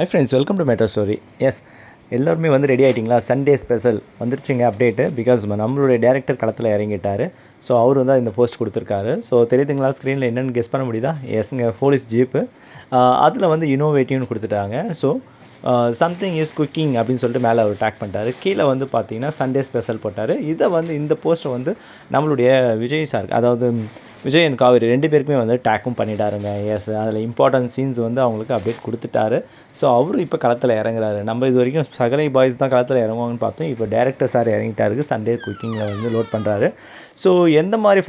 High friends, welcome to matter story. Yes, எல்லோருமே வந்து ready ஆகிட்டிங்களா? சண்டே ஸ்பெஷல் வந்துருச்சுங்க அப்டேட்டு. பிகாஸ் நம்மளுடைய டேரக்டர் களத்தில் இறங்கிட்டார். ஸோ அவர் வந்து இந்த போஸ்ட் கொடுத்துருக்காரு. ஸோ தெரியுதுங்களா ஸ்க்ரீனில் என்னென்னு கெஸ் பண்ண முடியுதா? எஸ்ங்க, போலீஸ் ஜீப்பு. அதில் வந்து இன்னோவேட்டிவ்னு கொடுத்துட்டாங்க. ஸோ சம்திங் இஸ் குக்கிங் அப்படின்னு சொல்லிட்டு மேலே அவர் டேக் பண்ணிட்டார். கீழே வந்து பார்த்தீங்கன்னா சண்டே ஸ்பெஷல் போட்டார். இதை வந்து இந்த போஸ்ட்டை வந்து நம்மளுடைய விஜய் சார், அதாவது விஜய் அண்ட் காவேரி 2 பேருக்குமே வந்து டேக்கும் பண்ணிட்டாருங்க. எஸ், அதில் இம்பார்ட்டன்ட் சீன்ஸ் வந்து அவங்களுக்கு அப்டேட் கொடுத்துட்டாரு. ஸோ அவரும் இப்போ களத்தில் இறங்குறாரு. நம்ம இது வரைக்கும் சகலை பாய்ஸ் தான் களத்தில் இறங்குவாங்கன்னு பார்த்தோம். இப்போ டேரக்டர் சார் இறங்கிட்டாருக்கு. சண்டே குக்கிங்கில் வந்து லோட் பண்ணுறாரு. ஸோ எந்த மாதிரி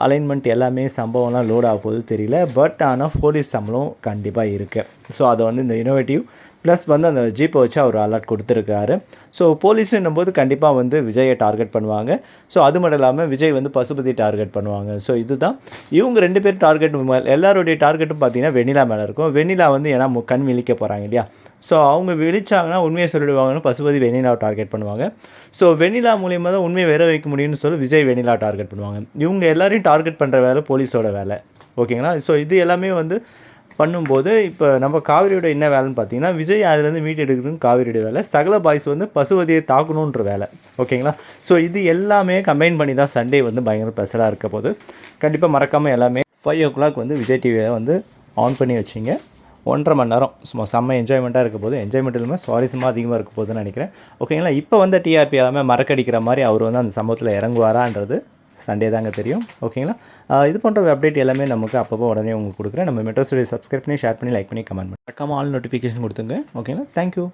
அலைன்மெண்ட் எல்லாமே சம்பவம்லாம் லோட் ஆக போகுது தெரியல. பட் ஆனால் போலீஸ் சம்பளம் கண்டிப்பாக இருக்குது. ஸோ அதை வந்து இந்த இன்னோவேட்டிவ் ப்ளஸ் வந்து அந்த ஜீப்பை வச்சு அவர் அலர்ட் கொடுத்துருக்காரு. ஸோ போலீஸுன்னும் போது கண்டிப்பாக வந்து விஜயை டார்கெட் பண்ணுவாங்க. ஸோ அது மட்டும் இல்லாமல் விஜய் வந்து பசுபதி டார்கெட் பண்ணுவாங்க. ஸோ இதுதான் இவங்க 2 பேர் டார்கெட். எல்லாருடைய டார்கெட்டும் பார்த்தீங்கன்னா வெண்ணிலா மேலே இருக்கும். வெண்ணிலா வந்து ஏன்னா கண் விழிக்க போகிறாங்க இல்லையா? ஸோ அவங்க விழிச்சாங்கன்னா உண்மையை சொல்லிடுவாங்கன்னு பசுபதி வெண்ணிலாவை டார்கெட் பண்ணுவாங்க. ஸோ வெண்ணிலா மூலியமாக தான் உண்மையை வேற வைக்க முடியும்னு சொல்லி விஜய் வெண்ணிலா டார்கெட் பண்ணுவாங்க. இவங்க எல்லாரையும் டார்கெட் பண்ணுற வேலை போலீஸோட வேலை. ஓகேங்களா? ஸோ இது எல்லாமே வந்து பண்ணும்போது இப்போ நம்ம காவிரியோட என்ன வேலைன்னு பார்த்தீங்கன்னா, விஜய் அதுலேருந்து மீட் எடுக்கிறதுன்னு காவிரியோட வேலை. சகல பாய்ஸ் வந்து பசுபதியை தாக்கணுன்ற வேலை. ஓகேங்களா? ஸோ இது எல்லாமே கம்பைன் பண்ணி தான் சண்டே வந்து பயங்கர ஸ்பெஷலாக இருக்க போது. கண்டிப்பாக மறக்காமல் எல்லாமே 5 o'clock வந்து விஜய் டிவியை வந்து ஆன் பண்ணி வச்சிங்க. 1.5 மணி நேரம் சும்மா செம்ம என்ஜாய்மெண்ட்டாக இருக்க போது. என்ஜாய்மெண்ட் இல்லாமல் சுவாரஸ்யமாக அதிகமாக இருக்க போகுதுன்னு நினைக்கிறேன். ஓகேங்களா? இப்போ வந்து டிஆர்பி எல்லாமே மறக்கடிக்கிற மாதிரி அவர் வந்து அந்த சம்பவத்தில் இறங்குவாரான்றது சண்டே தாங்க தெரியும். ஓகேங்களா? இது போன்ற அப்டேட் எல்லாமே நமக்கு அப்பப்போ உடனே உங்களுக்கு கொடுக்குறேன். நம்ம மெட்ரோ ஸ்டோரி சப்ஸ்கிரைப் பண்ணி, ஷேர் பண்ணி, லைக் பண்ணி, கமெண்ட் பண்ணி மறக்காமல் ஆல் நோட்டிஃபிகேஷன் கொடுத்துங்க. ஓகேங்களா? தேங்க்யூ.